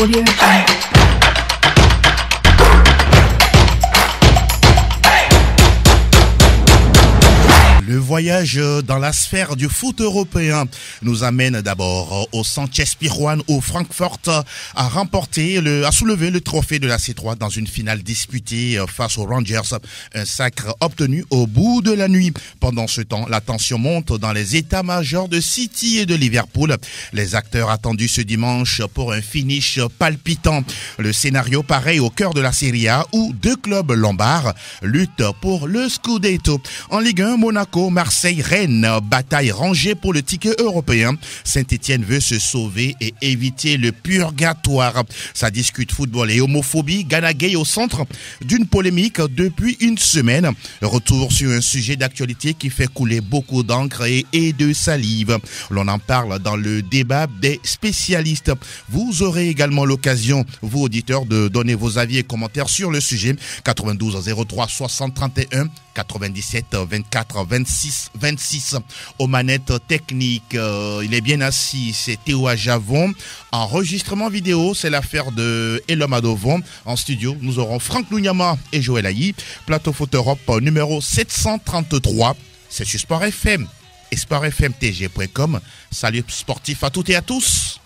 Audio Jungle. Le voyage dans la sphère du foot européen nous amène d'abord au Sanchez-Pizjuán au Francfort à soulever le trophée de la C3 dans une finale disputée face aux Rangers. Un sacre obtenu au bout de la nuit. Pendant ce temps, la tension monte dans les états-majors de City et de Liverpool. Les acteurs attendus ce dimanche pour un finish palpitant. Le scénario pareil au cœur de la Serie A où deux clubs lombards luttent pour le Scudetto. En Ligue 1, Monaco, Marseille, Rennes, bataille rangée pour le ticket européen. Saint-Etienne veut se sauver et éviter le purgatoire. Ça discute football et homophobie. Gana Gueye au centre d'une polémique depuis une semaine. Retour sur un sujet d'actualité qui fait couler beaucoup d'encre et de salive. L'on en parle dans le débat des spécialistes. Vous aurez également l'occasion, vous auditeurs, de donner vos avis et commentaires sur le sujet. 92 03 60 31 97 24 26 26. Aux manettes techniques, il est bien assis, c'est Théo Ajavon. Enregistrement vidéo, c'est l'affaire de Elom Adovon. En studio, nous aurons Franck Lunyama et Joël Ayi. Plateau Foot Europe numéro 733. C'est sur Sport FM et sportfmtg.com. Salut sportif à toutes et à tous.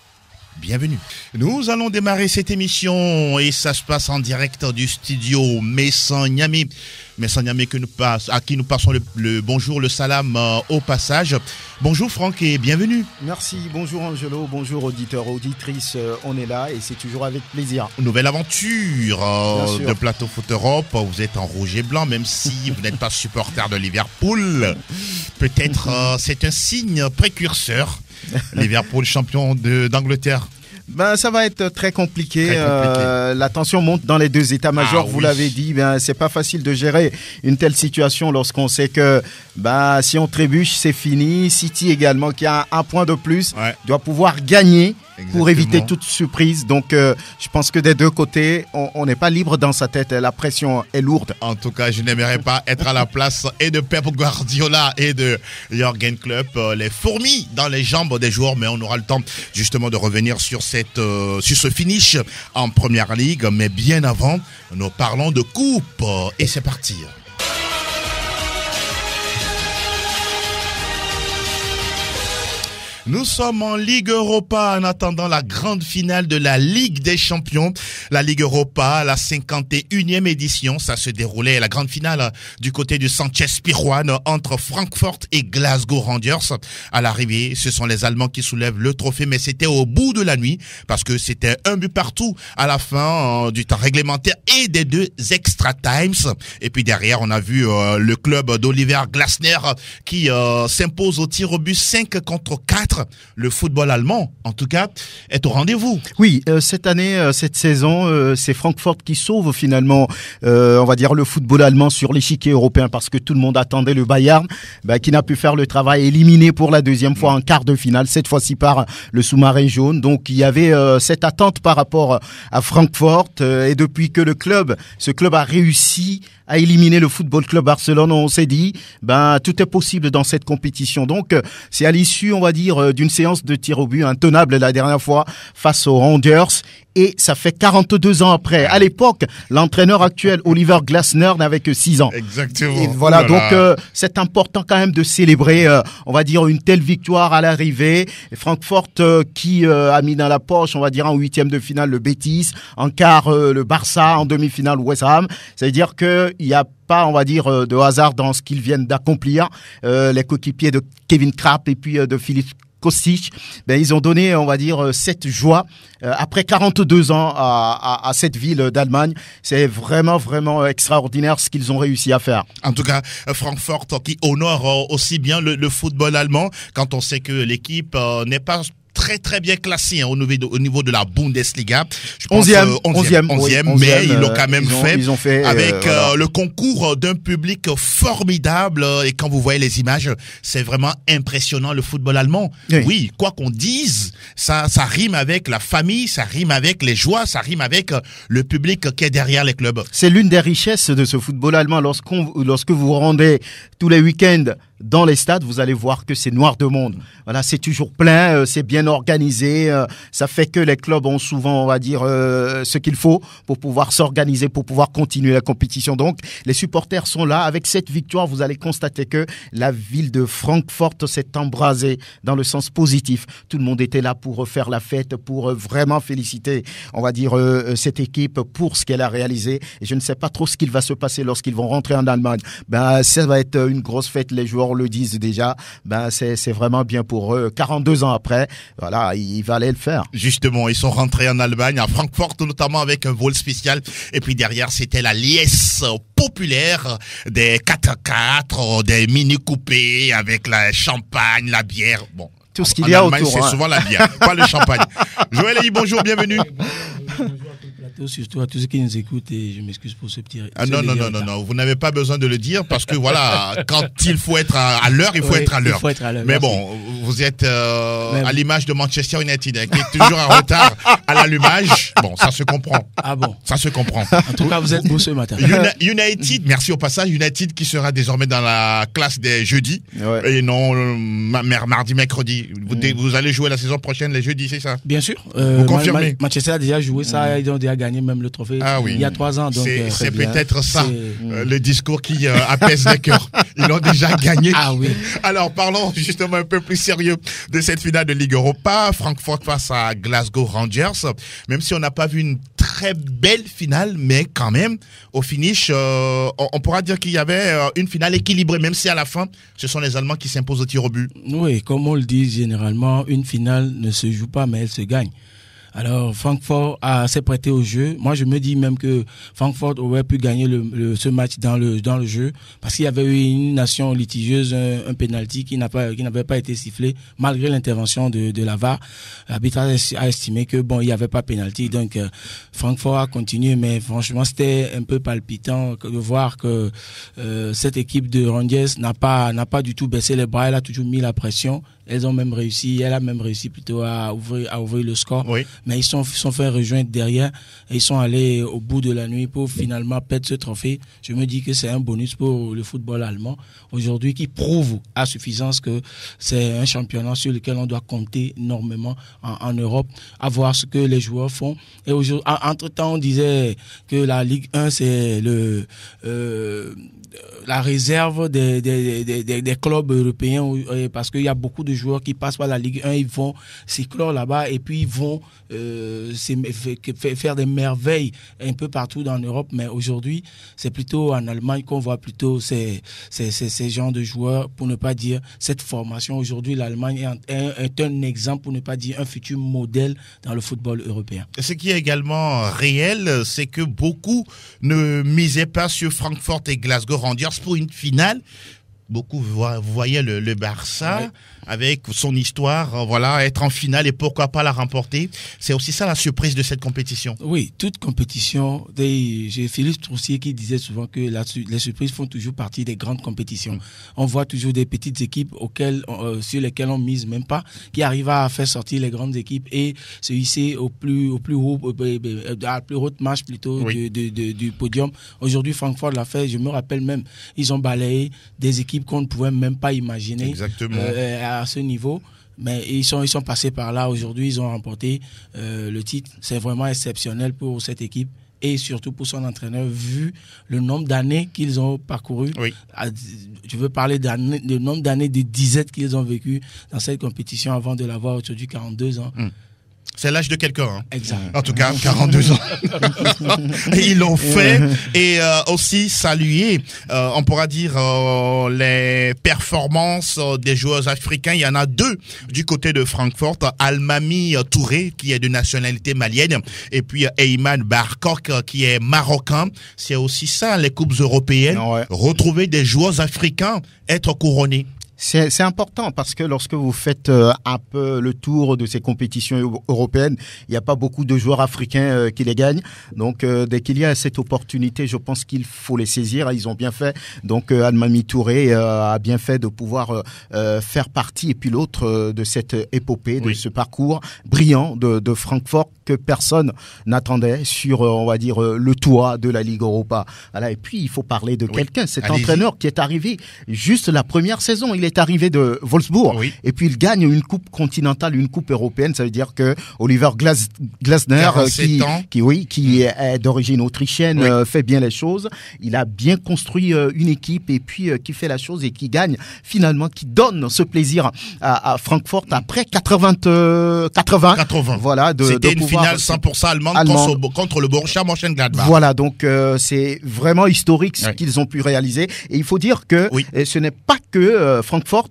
Bienvenue. Nous allons démarrer cette émission et ça se passe en direct du studio Messan Niamey. Messan Niamey à qui nous passons le bonjour, le salam au passage. Bonjour Franck et bienvenue. Merci, bonjour Angelo, bonjour auditeurs, auditrices, on est là et c'est toujours avec plaisir. Nouvelle aventure de Plateau Foot Europe. Vous êtes en rouge et blanc même si vous n'êtes pas supporter de Liverpool. Peut-être c'est un signe précurseur. Liverpool champion d'Angleterre. Ça va être très compliqué. La tension monte dans les deux états-majors. Vous l'avez dit. C'est pas facile de gérer une telle situation lorsqu'on sait que si on trébuche, c'est fini. City également, qui a un point de plus, doit pouvoir gagner. Exactement. Pour éviter toute surprise. Donc, je pense que des deux côtés, on n'est pas libre dans sa tête. La pression est lourde. En tout cas, je n'aimerais pas être à la place et de Pep Guardiola et de Jürgen Klopp. Les fourmis dans les jambes des joueurs. Mais on aura le temps justement de revenir sur ce finish en Première Ligue. Mais bien avant, nous parlons de coupe. Et c'est parti. Nous sommes en Ligue Europa en attendant la grande finale de la Ligue des Champions. La Ligue Europa, la 51e édition, ça se déroulait, la grande finale du côté du Sanchez-Pizjuán entre Francfort et Glasgow Rangers. À l'arrivée, ce sont les Allemands qui soulèvent le trophée, mais c'était au bout de la nuit parce que c'était un but partout à la fin du temps réglementaire et des deux extra times. Et puis derrière, on a vu le club d'Oliver Glasner qui s'impose au tir au but 5 contre 4. Le football allemand, en tout cas, est au rendez-vous. Oui, cette année, cette saison, c'est Francfort qui sauve finalement, on va dire, le football allemand sur l'échiquier européen parce que tout le monde attendait le Bayern, qui n'a pu faire le travail, éliminé pour la deuxième fois en quart de finale, cette fois-ci par le sous-marin jaune. Donc, il y avait cette attente par rapport à Francfort et depuis que ce club a réussi à éliminer le Football Club Barcelone, on s'est dit, tout est possible dans cette compétition. Donc, c'est à l'issue, on va dire, d'une séance de tir au but intenable la dernière fois face aux Rangers. Et ça fait 42 ans après. À l'époque, l'entraîneur actuel, Oliver Glasner, n'avait que 6 ans. Exactement. Et voilà, donc c'est important quand même de célébrer, on va dire, une telle victoire à l'arrivée. Et Francfort qui a mis dans la poche, on va dire, en huitième de finale le Betis, en quart le Barça, en demi-finale West Ham. C'est-à-dire qu'il n'y a pas, on va dire, de hasard dans ce qu'ils viennent d'accomplir. Les coéquipiers de Kevin Trapp et puis de Philippe Kostic, ils ont donné, on va dire, cette joie après 42 ans à cette ville d'Allemagne. C'est vraiment, vraiment extraordinaire ce qu'ils ont réussi à faire. En tout cas, Francfort qui honore aussi bien le football allemand quand on sait que l'équipe n'est pas très très bien classé au niveau de la Bundesliga. Je pense 11e, mais ils l'ont quand même fait avec le concours d'un public formidable. Et quand vous voyez les images, c'est vraiment impressionnant le football allemand. Oui, quoi qu'on dise, ça rime avec la famille, ça rime avec les joies, ça rime avec le public qui est derrière les clubs. C'est l'une des richesses de ce football allemand. Lorsque vous vous rendez tous les week-ends dans les stades, vous allez voir que c'est noir de monde. Voilà, c'est toujours plein, c'est bien organisé. Ça fait que les clubs ont souvent, on va dire, ce qu'il faut pour pouvoir s'organiser, pour pouvoir continuer la compétition. Donc, les supporters sont là. Avec cette victoire, vous allez constater que la ville de Francfort s'est embrasée dans le sens positif. Tout le monde était là pour faire la fête, pour vraiment féliciter, on va dire, cette équipe pour ce qu'elle a réalisé. Et je ne sais pas trop ce qu'il va se passer lorsqu'ils vont rentrer en Allemagne. Ça va être une grosse fête. Les joueurs le disent déjà. C'est vraiment bien pour eux. 42 ans après, voilà, il va aller le faire. Justement, ils sont rentrés en Allemagne, à Francfort, notamment avec un vol spécial. Et puis derrière, c'était la liesse populaire des 4x4, des mini-coupés avec la champagne, la bière. Bon. Tout ce qu'il y a autour. C'est souvent la bière, pas le champagne. Joël Ayi, bonjour, bienvenue. Bonjour à tout le plateau, surtout à tous ceux qui nous écoutent, et je m'excuse pour ce petit. Non, vous n'avez pas besoin de le dire parce que voilà, quand il faut être à l'heure, il faut être à l'heure. Mais bon, vous êtes à l'image de Manchester United, qui est toujours en retard à l'allumage. Bon, ça se comprend. Ah bon? Ça se comprend. En tout cas, vous êtes beau ce matin. United, merci au passage, United qui sera désormais dans la classe des jeudis et non mardi, mercredi. Vous allez jouer la saison prochaine les jeudis, c'est ça? Bien sûr. Vous confirmez? Manchester a déjà joué ça, ils ont déjà gagné même le trophée il y a 3 ans. C'est peut-être ça, le discours qui apaise les cœurs. Ils l'ont déjà gagné. Ah oui. Alors parlons justement un peu plus sérieux de cette finale de Ligue Europa. Francfort face à Glasgow Rangers. Même si on n'a pas vu une très belle finale, mais quand même, au finish, on pourra dire qu'il y avait une finale équilibrée, même si à la fin, ce sont les Allemands qui s'imposent au tir au but. Oui, comme on le dit généralement, une finale ne se joue pas, mais elle se gagne. Alors, Francfort s'est prêté au jeu. Moi, je me dis même que Francfort aurait pu gagner ce match dans le jeu, parce qu'il y avait eu une action litigieuse, un penalty qui n'avait pas été sifflé, malgré l'intervention de la VAR. L'arbitre a estimé que il n'y avait pas penalty. Donc, Francfort a continué, mais franchement, c'était un peu palpitant de voir que cette équipe de Rangers n'a pas du tout baissé les bras. Elle a toujours mis la pression. Elle a même réussi plutôt à ouvrir le score. Oui. Mais ils sont fait rejoindre derrière et ils sont allés au bout de la nuit pour finalement perdre ce trophée. Je me dis que c'est un bonus pour le football allemand aujourd'hui, qui prouve à suffisance que c'est un championnat sur lequel on doit compter énormément en Europe, à voir ce que les joueurs font. Et aujourd'hui, entre-temps, on disait que la Ligue 1, c'est la réserve des clubs européens, parce qu'il y a beaucoup de joueurs qui passent par la Ligue 1, ils vont s'éclore là-bas et puis ils vont faire des merveilles un peu partout dans l'Europe. Mais aujourd'hui, c'est plutôt en Allemagne qu'on voit plutôt ces genres de joueurs, pour ne pas dire cette formation. Aujourd'hui, l'Allemagne est un exemple, pour ne pas dire un futur modèle dans le football européen. Ce qui est également réel, c'est que beaucoup ne misaient pas sur Francfort et Glasgow Rangers pour une finale. Beaucoup voyaient le Barça avec son histoire, être en finale et pourquoi pas la remporter. C'est aussi ça la surprise de cette compétition. Oui, toute compétition, j'ai Philippe Troussier qui disait souvent que les surprises font toujours partie des grandes compétitions. On voit toujours des petites équipes sur lesquelles on mise même pas, qui arrivent à faire sortir les grandes équipes et se hisser à la plus haute marche plutôt du podium. Aujourd'hui, Francfort l'a fait, je me rappelle même, ils ont balayé des équipes qu'on ne pouvait même pas imaginer. Exactement. À ce niveau. Mais ils sont passés par là. Aujourd'hui, ils ont remporté le titre. C'est vraiment exceptionnel pour cette équipe et surtout pour son entraîneur, vu le nombre d'années qu'ils ont parcouru. Oui. Je veux parler du nombre d'années de disettes qu'ils ont vécu dans cette compétition avant de l'avoir aujourd'hui, 42 ans. C'est l'âge de quelqu'un. Hein. Exact. En tout cas, 42 ans. Et ils l'ont fait. Et aussi saluer, on pourra dire, les performances des joueurs africains. Il y en a 2 du côté de Francfort. Almami Touré, qui est de nationalité malienne. Et puis Eyman Barkok, qui est marocain. C'est aussi ça, les coupes européennes. Ouais. Retrouver des joueurs africains, être couronnés. C'est important parce que lorsque vous faites un peu le tour de ces compétitions européennes, il n'y a pas beaucoup de joueurs africains qui les gagnent. Donc, dès qu'il y a cette opportunité, je pense qu'il faut les saisir. Ils ont bien fait. Donc, Almami Touré a bien fait de pouvoir faire partie, et puis l'autre, de cette épopée, de ce parcours brillant de Francfort que personne n'attendait sur, on va dire, le toit de la Ligue Europa. Voilà. Et puis, il faut parler de quelqu'un, cet entraîneur qui est arrivé juste la première saison. Il est arrivé de Wolfsburg et puis il gagne une coupe continentale, une coupe européenne. Ça veut dire que Oliver Glasner, qui est d'origine autrichienne, fait bien les choses. Il a bien construit une équipe et puis qui fait la chose et qui gagne finalement, qui donne ce plaisir à Francfort après 80. Voilà, c'était une finale 100% allemande contre le Borussia Mönchengladbach. Voilà, donc c'est vraiment historique ce qu'ils ont pu réaliser. Et il faut dire que ce n'est pas que Francfort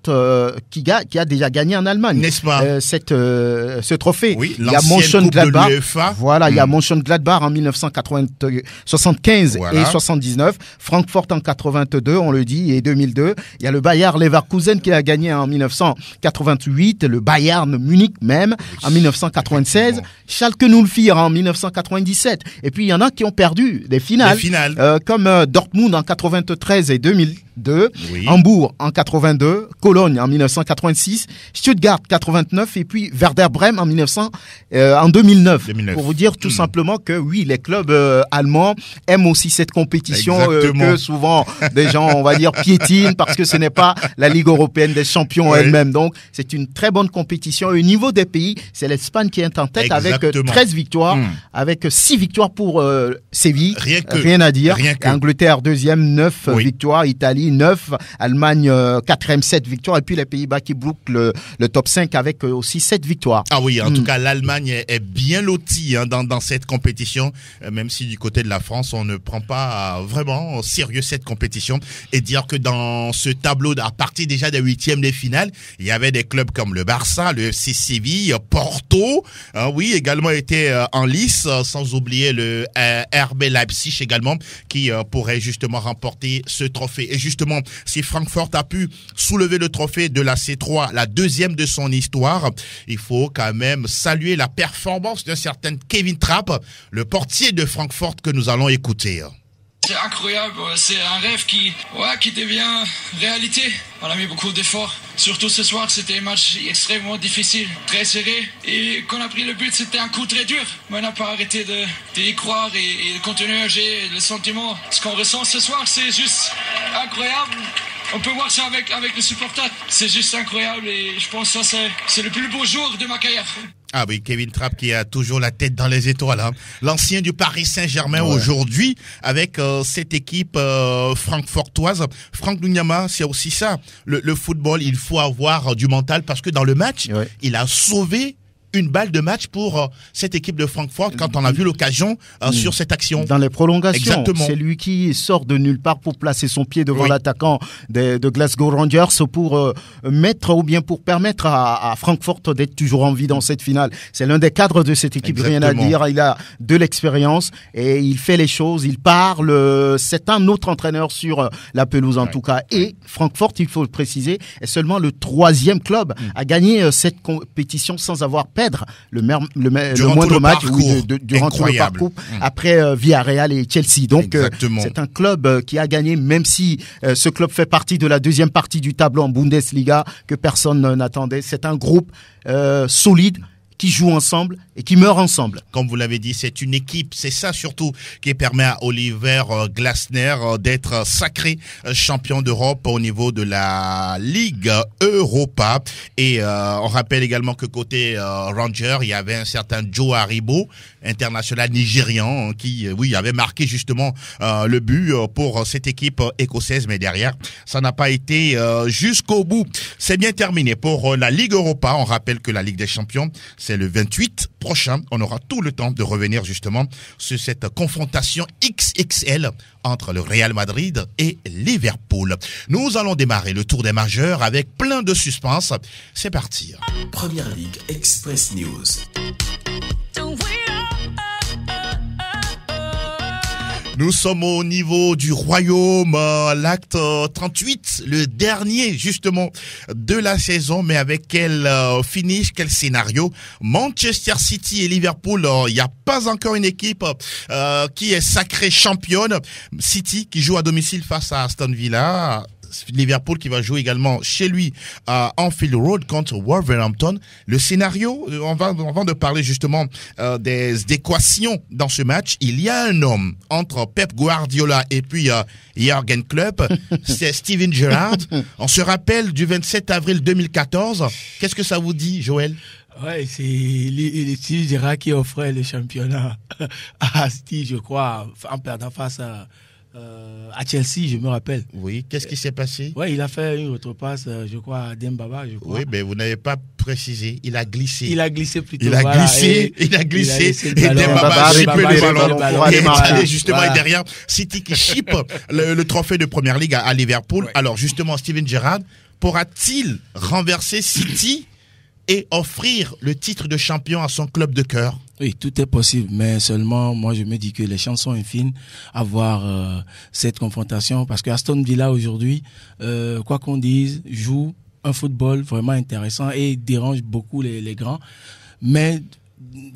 qui a déjà gagné en Allemagne. N'est-ce pas ce trophée. Oui, il y a Mönchengladbach. Voilà, il y a Mönchengladbach en 1975 et 79, Francfort en 82, on le dit, et 2002. Il y a le Bayer Leverkusen qui a gagné en 1988, le Bayern Munich même en 1996, Schalke 04 en 1997. Et puis il y en a qui ont perdu des finales. Comme Dortmund en 93 et 2002, Hambourg en 82, Cologne en 1986, Stuttgart 89 et puis Werder Bremen en 2009. Pour vous dire tout simplement que oui, les clubs allemands aiment aussi cette compétition que souvent des gens, on va dire, piétinent parce que ce n'est pas la Ligue européenne des champions elle-même. Donc c'est une très bonne compétition. Au niveau des pays, c'est l'Espagne qui est en tête avec 13 victoires, avec 6 victoires pour Séville, rien à dire. Angleterre deuxième, 9 victoires, Italie 9, Allemagne 4e, 7 victoires, et puis les Pays-Bas qui bouclent le top 5 avec aussi 7 victoires. Ah oui, en tout cas l'Allemagne est bien lotie dans cette compétition, même si du côté de la France on ne prend pas vraiment au sérieux cette compétition, et dire que dans ce tableau, à partir déjà des 8e de finale, il y avait des clubs comme le Barça, le FC Séville, Porto, également était en lice, sans oublier le RB Leipzig également, qui pourrait justement remporter ce trophée. Et justement, si Francfort a pu soulever le trophée de la C3, la deuxième de son histoire, il faut quand même saluer la performance d'un certain Kevin Trapp, le portier de Francfort que nous allons écouter. C'est incroyable, c'est un rêve qui devient réalité. On a mis beaucoup d'efforts. Surtout ce soir, c'était un match extrêmement difficile, très serré. Et quand on a pris le but, c'était un coup très dur. Mais on n'a pas arrêté d'y croire et de continuer à gérer le sentiment. Ce qu'on ressent ce soir, c'est juste incroyable. On peut voir ça avec les supporters. C'est juste incroyable et je pense que ça, c'est le plus beau jour de ma carrière. Ah oui, Kevin Trapp qui a toujours la tête dans les étoiles. L'ancien du Paris Saint-Germain aujourd'hui avec cette équipe francfortoise. Franck Ndouyama, c'est aussi ça. Le football, il faut avoir du mental parce que dans le match, il a sauvé une balle de match pour cette équipe de Francfort quand on a vu l'occasion sur cette action. Dans les prolongations, exactement. C'est lui qui sort de nulle part pour placer son pied devant l'attaquant de Glasgow Rangers pour mettre ou bien pour permettre à Francfort d'être toujours en vie dans cette finale. C'est l'un des cadres de cette équipe, rien à dire. Il a de l'expérience et il fait les choses, il parle. C'est un autre entraîneur sur la pelouse en tout cas. Et Francfort, il faut le préciser, est seulement le 3e club à gagner cette compétition sans avoir perdu le moindre match durant tout le parcours après Villarreal et Chelsea. Donc c'est un club qui a gagné, même si ce club fait partie de la deuxième partie du tableau en Bundesliga que personne n'attendait. C'est un groupe solide qui jouent ensemble et qui meurent ensemble. Comme vous l'avez dit, c'est une équipe, c'est ça surtout qui permet à Oliver Glasner d'être sacré champion d'Europe au niveau de la Ligue Europa. Et on rappelle également que côté Rangers, il y avait un certain Joe Aribo, international nigérian, qui avait marqué justement le but pour cette équipe écossaise, mais derrière, ça n'a pas été jusqu'au bout. C'est bien terminé pour la Ligue Europa. On rappelle que la Ligue des Champions, c'est le 28 prochain. On aura tout le temps de revenir justement sur cette confrontation XXL entre le Real Madrid et Liverpool. Nous allons démarrer le tour des majeurs avec plein de suspense. C'est parti. Première Ligue Express News. Nous sommes au niveau du royaume, l'acte 38, le dernier justement de la saison, mais avec quel finish, quel scénario. Manchester City et Liverpool, il n'y a pas encore une équipe qui est sacrée championne. City qui joue à domicile face à Aston Villa. Liverpool qui va jouer également chez lui à Anfield Road contre Wolverhampton. Le scénario, avant de parler justement des équations dans ce match, il y a un homme entre Pep Guardiola et puis Jürgen Klopp, c'est Steven Gerrard. On se rappelle du 27 avril 2014. Qu'est-ce que ça vous dit, Joël? Ouais, c'est Steven Gerrard qui offrait le championnat à City, je crois, en perdant face à Chelsea, je me rappelle. Oui, qu'est-ce qui s'est passé? Ouais, il a fait une repasse, je crois, à Dembaba, je crois. Oui, mais vous n'avez pas précisé. Il a glissé. Il a glissé plutôt. Il a glissé. Et Dembaba a chipé le ballon pour aller marquer. Justement, et derrière, City qui chippe le trophée de Première Ligue à Liverpool. Ouais. Alors, justement, Steven Gerrard pourra-t-il renverser City et offrir le titre de champion à son club de cœur? Oui, tout est possible, mais seulement, moi, je me dis que les chances sont infimes à voir cette confrontation, parce que Aston Villa aujourd'hui, quoi qu'on dise, joue un football vraiment intéressant et dérange beaucoup les grands, mais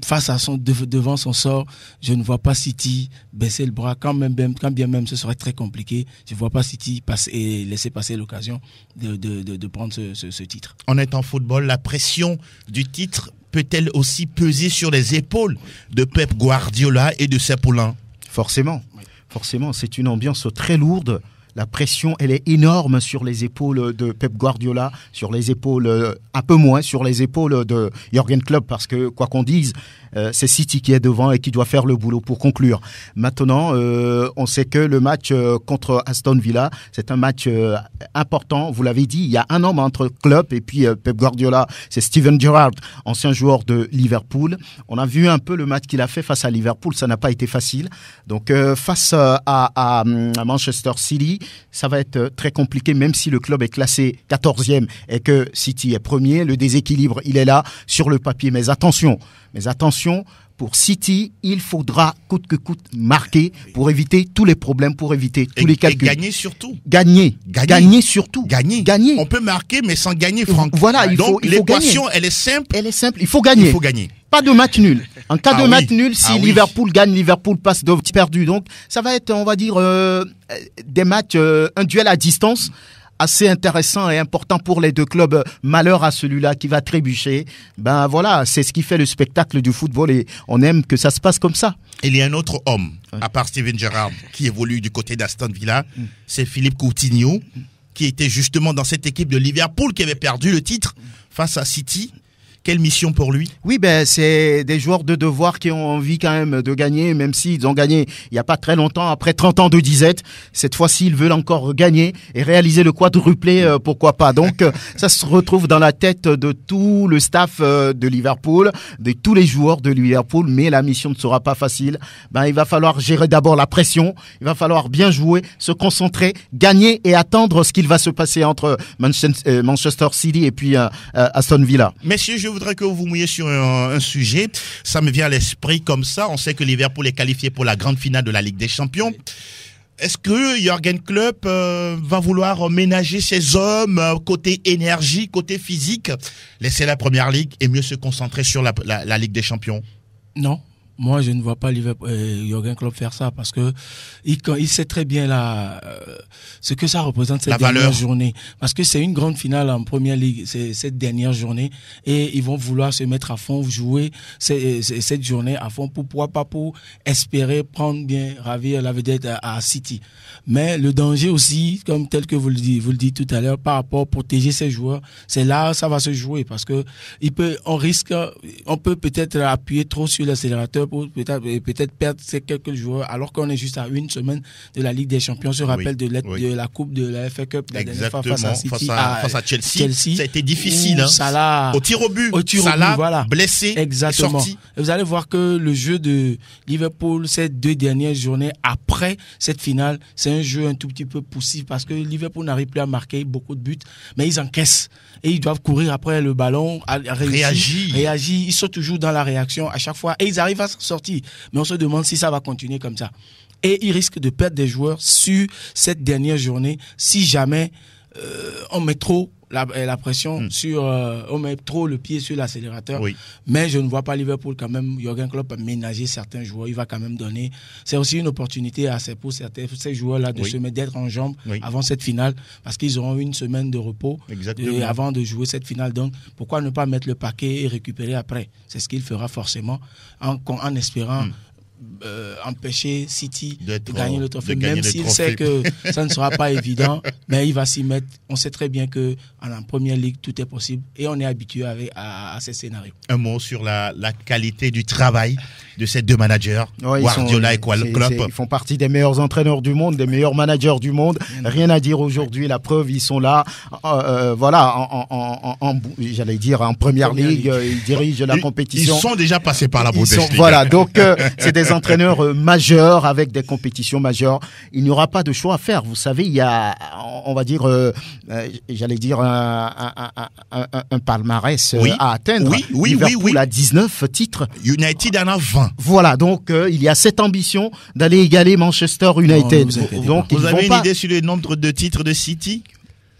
face à devant son sort, je ne vois pas City baisser le bras, quand bien même ce serait très compliqué. Je ne vois pas City laisser passer l'occasion de prendre ce titre. En étant football, la pression du titre peut-elle aussi peser sur les épaules de Pep Guardiola et de ses poulains? Forcément, c'est une ambiance très lourde. La pression, elle est énorme sur les épaules de Pep Guardiola, sur les épaules, un peu moins sur les épaules de Jürgen Klopp, parce que, quoi qu'on dise, c'est City qui est devant et qui doit faire le boulot pour conclure. Maintenant, on sait que le match contre Aston Villa, c'est un match important. Vous l'avez dit, il y a un homme entre Klopp et puis Pep Guardiola, c'est Steven Gerrard, ancien joueur de Liverpool. On a vu un peu le match qu'il a fait face à Liverpool, ça n'a pas été facile. Donc, face à Manchester City, ça va être très compliqué, même si le club est classé 14e et que City est premier. Le déséquilibre, il est là sur le papier. Mais attention, pour City, il faudra coûte que coûte marquer pour éviter tous les problèmes, pour éviter tous les calculs. Et gagner surtout. Gagner surtout. Gagner. On peut marquer, mais sans gagner, Franck. Voilà, il faut gagner. L'équation, elle est simple. Il faut gagner. Pas de match nul. En cas de match nul, si Liverpool gagne, Liverpool passe de perdu. Donc, ça va être, on va dire, des matchs, un duel à distance assez intéressant et important pour les deux clubs. Malheur à celui-là qui va trébucher. Ben voilà, c'est ce qui fait le spectacle du football et on aime que ça se passe comme ça. Il y a un autre homme, à part Steven Gerrard, qui évolue du côté d'Aston Villa, c'est Philippe Coutinho, qui était justement dans cette équipe de Liverpool qui avait perdu le titre face à City. Quelle mission pour lui? Oui, c'est des joueurs de devoir qui ont envie quand même de gagner, même s'ils ont gagné il n'y a pas très longtemps, après 30 ans de disette. Cette fois-ci, ils veulent encore gagner et réaliser le quadruplé, pourquoi pas. Donc, ça se retrouve dans la tête de tout le staff de Liverpool, de tous les joueurs de Liverpool, mais la mission ne sera pas facile. Il va falloir gérer d'abord la pression, il va falloir bien jouer, se concentrer, gagner et attendre ce qu'il va se passer entre Manchester City et puis Aston Villa. Messieurs, je voudrais que vous vous mouilliez sur un sujet. Ça me vient à l'esprit comme ça. On sait que Liverpool est qualifié pour la grande finale de la Ligue des Champions. Est-ce que Jürgen Klopp va vouloir ménager ses hommes côté énergie, côté physique, laisser la Première Ligue et mieux se concentrer sur la Ligue des Champions? Non. Moi, je ne vois pas Jürgen Klopp faire ça parce que il sait très bien ce que ça représente cette dernière journée. Parce que c'est une grande finale en Première Ligue, c'est cette dernière journée, et ils vont vouloir se mettre à fond, jouer cette journée à fond pour espérer prendre bien, ravir la vedette à City. Mais le danger aussi, comme tel que vous le dites tout à l'heure, par rapport à protéger ces joueurs, c'est là ça va se jouer parce que on peut peut-être appuyer trop sur l'accélérateur pour peut-être perdre ces quelques joueurs alors qu'on est juste à une semaine de la Ligue des Champions. On se rappelle de la coupe de la FA Cup la dernière fois face à City, face à Chelsea. Ça a été difficile. Salah, au tir au but, Salah, voilà. Blessé, exactement. sorti. Et vous allez voir que le jeu de Liverpool ces 2 dernières journées après cette finale, c'est un jeu un tout petit peu poussif parce que Liverpool n'arrive plus à marquer beaucoup de buts, mais ils encaissent et ils doivent courir après le ballon, réagir. Ils sont toujours dans la réaction à chaque fois et ils arrivent à sortir. Mais on se demande si ça va continuer comme ça. Et il risque de perdre des joueurs sur cette dernière journée si jamais on met trop la pression sur, on met trop le pied sur l'accélérateur. Oui. Mais je ne vois pas Liverpool quand même, Jürgen Klopp ménager certains joueurs. Il va quand même donner. C'est aussi une opportunité pour ces joueurs-là de se mettre, d'être en jambes avant cette finale, parce qu'ils auront une semaine de repos avant de jouer cette finale. Donc, pourquoi ne pas mettre le paquet et récupérer après? C'est ce qu'il fera forcément en espérant empêcher City de gagner le trophée, même s'il sait que ça ne sera pas évident, mais il va s'y mettre. On sait très bien que en première ligue tout est possible et on est habitué à ces scénarios. Un mot sur la qualité du travail de ces deux managers, Guardiola et Klopp. Ils font partie des meilleurs entraîneurs du monde, des meilleurs managers du monde. Rien à dire aujourd'hui. La preuve, ils sont là. J'allais dire en première ligue, ils dirigent la compétition. Ils sont déjà passés par la Bundesliga. Voilà, donc c'est des entraîneurs majeurs avec des compétitions majeures. Il n'y aura pas de choix à faire. Vous savez, il y a, on va dire, j'allais dire un palmarès à atteindre. Liverpool a 19 titres. United en a 20. Voilà, donc il y a cette ambition d'aller égaler Manchester United. Donc, vous avez une idée sur le nombre de titres de City?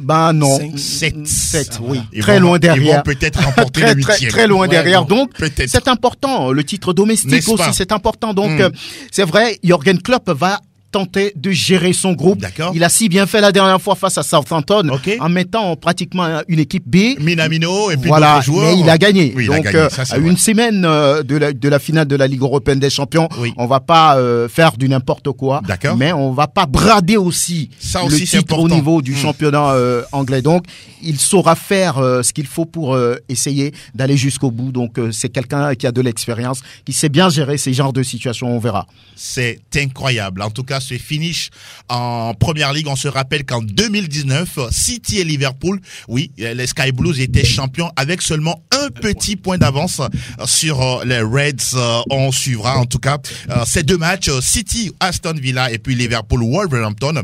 Ben non, 7, oui, très loin derrière. Ils vont peut-être remporter le 8e. Très loin derrière. Donc, peut-être. C'est important. Le titre domestique aussi, c'est important. Donc, c'est vrai, Jürgen Klopp va tenter de gérer son groupe. D'accord. Il a si bien fait la dernière fois face à Southampton en mettant pratiquement une équipe B. Minamino et puis d'autres joueurs. Mais il a gagné. Oui, donc, ça, une semaine de la finale de la Ligue européenne des champions, on va pas faire du n'importe quoi. D'accord. Mais on va pas brader aussi le titre au niveau du championnat anglais. Donc, il saura faire ce qu'il faut pour essayer d'aller jusqu'au bout. Donc, c'est quelqu'un qui a de l'expérience, qui sait bien gérer ces genres de situations. On verra. C'est incroyable. En tout cas, ce finish en première ligue, on se rappelle qu'en 2019, City et Liverpool, les Sky Blues étaient champions avec seulement un petit point d'avance sur les Reds. On suivra en tout cas ces deux matchs, City, Aston Villa et puis Liverpool, Wolverhampton,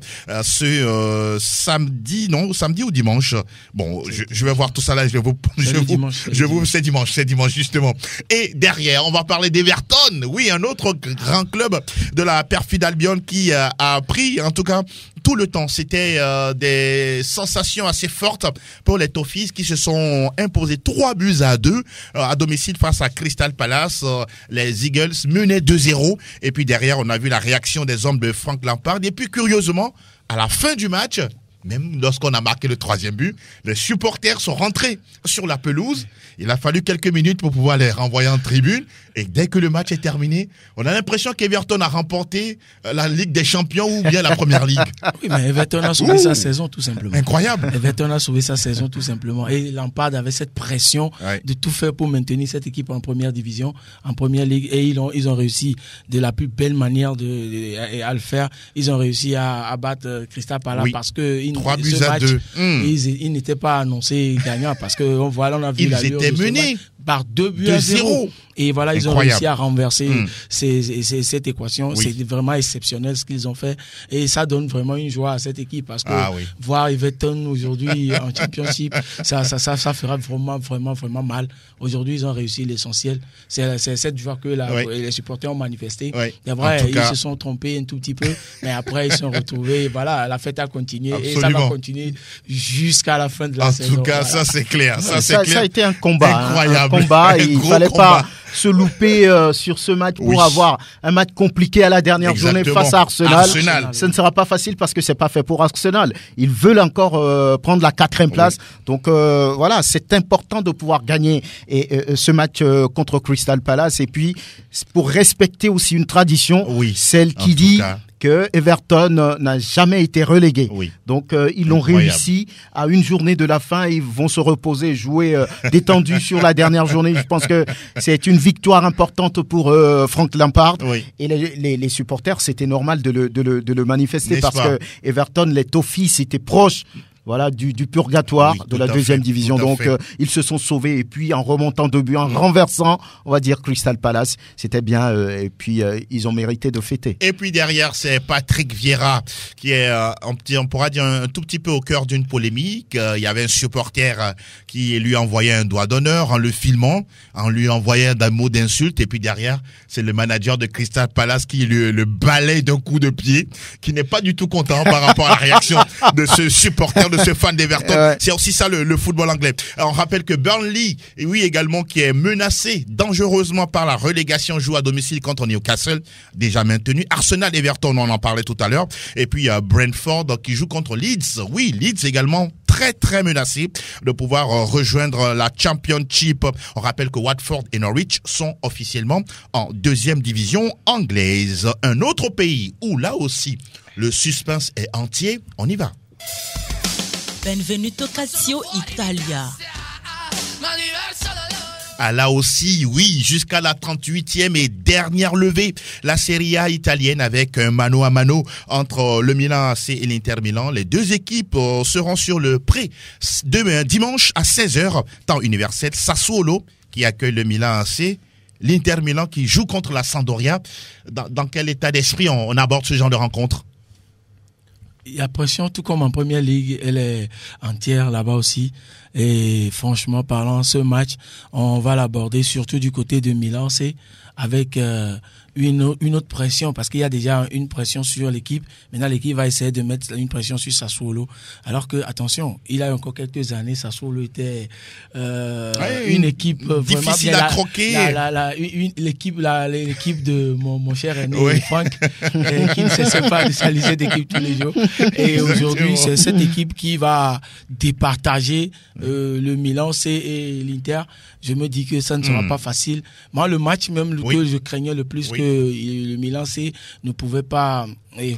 samedi ou dimanche. Bon, je vais voir tout ça là. C'est dimanche justement. Et derrière, on va parler d'Everton. Oui, un autre grand club de la perfide Albion qui a pris, en tout cas, tout le temps. C'était des sensations assez fortes pour les Toffees qui se sont imposés 3-2 à domicile face à Crystal Palace. Les Eagles menaient 2-0. Et puis derrière, on a vu la réaction des hommes de Frank Lampard. Et puis curieusement, à la fin du match, même lorsqu'on a marqué le 3e but, les supporters sont rentrés sur la pelouse. Il a fallu quelques minutes pour pouvoir les renvoyer en tribune. Et dès que le match est terminé, on a l'impression qu'Everton a remporté la Ligue des Champions ou bien la Première Ligue. Oui, mais Everton a sauvé sa saison tout simplement. Incroyable. Everton a sauvé sa saison tout simplement. Et Lampard avait cette pression de tout faire pour maintenir cette équipe en première division, en Première Ligue. Et ils ont réussi de la plus belle manière à le faire. Ils ont réussi à battre Crystal Palace parce que 3-2. Ils n'étaient pas annoncés gagnants parce que voilà, on a vu ils étaient menés par 2-0. Et voilà, ils ont réussi à renverser cette équation. C'est vraiment exceptionnel ce qu'ils ont fait. Et ça donne vraiment une joie à cette équipe parce que voir Everton aujourd'hui en Championship, ça fera vraiment mal. Aujourd'hui, ils ont réussi l'essentiel. C'est cette joie que les supporters ont manifesté. C'est vrai, ils se sont trompés un tout petit peu, mais après, ils se sont retrouvés. Voilà, la fête a continué. Absolument. Et ça va continuer jusqu'à la fin de la saison. En tout cas, ça c'est clair. Ça a été un combat. Incroyable. Il fallait pas se louper sur ce match pour avoir un match compliqué à la dernière journée face à Arsenal. Ce ne sera pas facile parce que c'est pas fait pour Arsenal. Ils veulent encore prendre la 4e place. Donc voilà, c'est important de pouvoir gagner ce match contre Crystal Palace. Et puis pour respecter aussi une tradition, celle qui dit que Everton n'a jamais été relégué. Donc ils l'ont réussi à une journée de la fin. Ils vont se reposer, jouer détendu sur la dernière journée. Je pense que c'est une victoire importante pour Frank Lampard. Et les supporters, c'était normal de le manifester parce que Everton, les Toffees, c'était proche voilà, du purgatoire de la deuxième division. Donc, ils se sont sauvés. Et puis, en remontant 2 buts, en renversant, on va dire, Crystal Palace, c'était bien. Et puis, ils ont mérité de fêter. Et puis derrière, c'est Patrick Vieira qui est, on pourra dire, un tout petit peu au cœur d'une polémique. Il y avait un supporter qui lui envoyait un doigt d'honneur en le filmant, en lui envoyant un mot d'insulte. Et puis derrière, c'est le manager de Crystal Palace qui le balaye d'un coup de pied, qui n'est pas du tout content par rapport à la réaction de ce supporter, de ce fan d'Everton. Ouais. C'est aussi ça le football anglais. Alors, on rappelle que Burnley, et oui également, qui est menacé dangereusement par la relégation, joue à domicile contre Newcastle, déjà maintenu. Arsenal, Everton, on en parlait tout à l'heure. Et puis Brentford qui joue contre Leeds. Oui, Leeds également très très menacé de pouvoir rejoindre la Championship. On rappelle que Watford et Norwich sont officiellement en deuxième division anglaise. Un autre pays où là aussi le suspense est entier, on y va. Benvenuto Calcio Italia. Ah, là aussi, oui, jusqu'à la 38e et dernière levée, la Serie A italienne avec un mano à mano entre le Milan AC et l'Inter Milan. Les deux équipes seront sur le pré demain, dimanche à 16h, temps universel. Sassuolo qui accueille le Milan AC. L'Inter Milan qui joue contre la Sampdoria. Dans quel état d'esprit on aborde ce genre de rencontre? Il y a pression, tout comme en première ligue, elle est entière là-bas aussi. Et franchement, parlant, ce match, on va l'aborder surtout du côté de Milan, c'est avec une autre pression, parce qu'il y a déjà une pression sur l'équipe. Maintenant, l'équipe va essayer de mettre une pression sur Sassuolo. Alors que, attention, il y a encore quelques années, Sassuolo était une équipe vraiment difficile à croquer. L'équipe de mon cher aîné Franck, qui ne cesse pas de s'aliser d'équipe tous les jours. Et aujourd'hui, c'est cette équipe qui va départager le Milan et l'Inter. Je me dis que ça ne sera pas facile. Moi, le match même que je craignais le plus, que le Milan ne pouvait pas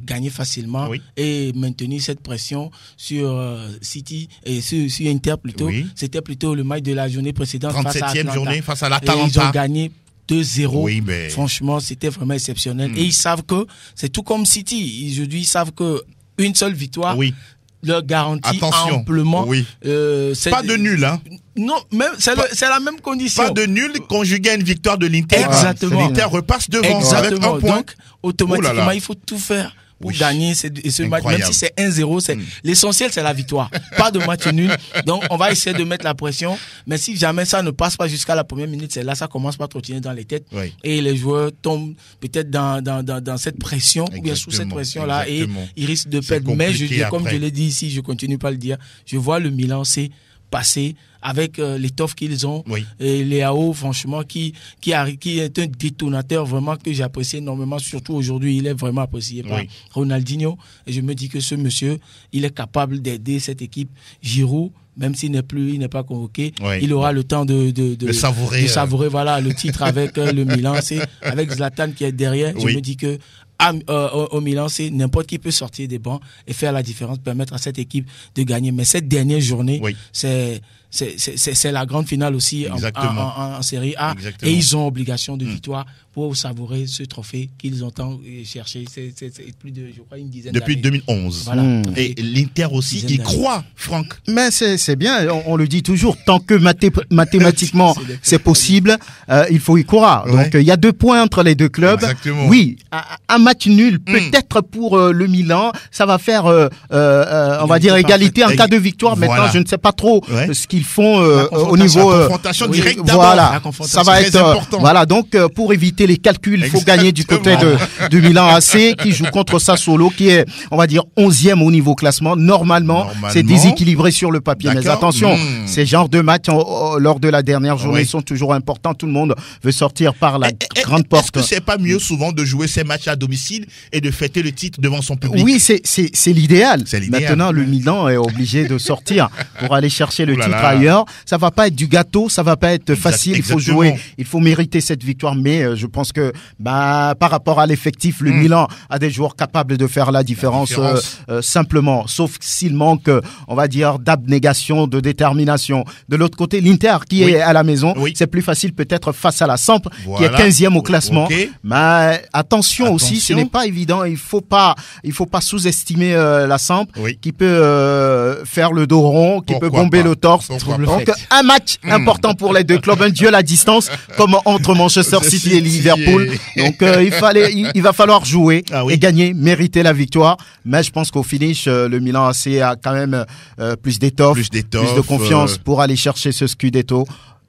gagner facilement et maintenir cette pression sur City et sur Inter plutôt. C'était plutôt le match de la journée précédente 37e journée face à l'Atalanta. Et ils ont gagné 2-0. Franchement, c'était vraiment exceptionnel. Et ils savent que c'est tout comme City. Aujourd'hui, ils savent que une seule victoire leur garantit amplement. Pas de nul, hein? Non, même c'est la même condition. Pas de nul conjugué à une victoire de l'Inter. Exactement. L'Inter repasse devant avec un point. Donc, automatiquement, il faut tout faire pour gagner ce match. Même si c'est 1-0, l'essentiel, c'est la victoire. Pas de match nul. Donc, on va essayer de mettre la pression. Mais si jamais ça ne passe pas jusqu'à la première minute, c'est là, ça commence par trottiner dans les têtes. Et les joueurs tombent peut-être dans cette pression, ou bien sous cette pression-là, et ils risquent de perdre. Mais comme je l'ai dit ici, je continue pas à le dire, je vois le Milan passer avec l'étoffe qu'ils ont, et Leao, franchement, qui est un détonateur vraiment que j'apprécie énormément, surtout aujourd'hui, il est vraiment apprécié par Ronaldinho, et je me dis que ce monsieur, il est capable d'aider cette équipe. Giroud, même s'il n'est pas convoqué, il aura le temps de savourer voilà, le titre avec le Milan, avec Zlatan qui est derrière. Je me dis que au Milan, c'est n'importe qui peut sortir des bancs et faire la différence, permettre à cette équipe de gagner. Mais cette dernière journée, c'est la grande finale aussi en Série A. Et ils ont obligation de victoire pour savourer ce trophée qu'ils ont tant cherché. C'est plus de, je crois, une dizaine d'années. Depuis 2011. Voilà. Et l'Inter aussi, il croit, Franck. Mais c'est bien, on le dit toujours, tant que mathématiquement c'est possible, il faut y croire. Donc il y a 2 points entre les deux clubs. Exactement. Oui, un match nul peut-être pour le Milan, ça va faire on va dire égalité en cas de victoire. Maintenant, je ne sais pas trop ce qu'ils font au niveau la confrontation directe voilà, ça va être important. Voilà, donc pour éviter les calculs, il faut gagner du côté de Milan AC qui joue contre Sassuolo qui est, on va dire, 11e au niveau classement. Normalement, c'est déséquilibré sur le papier. Mais attention, ces genres de matchs lors de la dernière journée sont toujours importants. Tout le monde veut sortir par la grande porte. Est-ce que c'est pas mieux souvent de jouer ces matchs à domicile et de fêter le titre devant son public? Oui, c'est l'idéal. Maintenant, le Milan est obligé de sortir pour aller chercher le titre ailleurs. Ça va pas être du gâteau, ça va pas être facile. Il faut jouer, il faut mériter cette victoire. Mais je pense que par rapport à l'effectif, le Milan a des joueurs capables de faire la différence. Simplement. Sauf s'il manque, on va dire, d'abnégation, de détermination. De l'autre côté, l'Inter qui est à la maison, c'est plus facile peut-être face à la Samp qui est 15e au classement. Mais attention aussi, ce n'est pas évident. Il faut pas sous-estimer la Samp, qui peut faire le dos rond, qui peut bomber le torse. Donc, un match important pour les deux clubs, un duel à distance, comme entre Manchester City et Liverpool. Donc, il va falloir jouer et gagner, mériter la victoire. Mais je pense qu'au finish, le Milan AC a quand même plus d'étoffe, plus de confiance pour aller chercher ce Scudetto.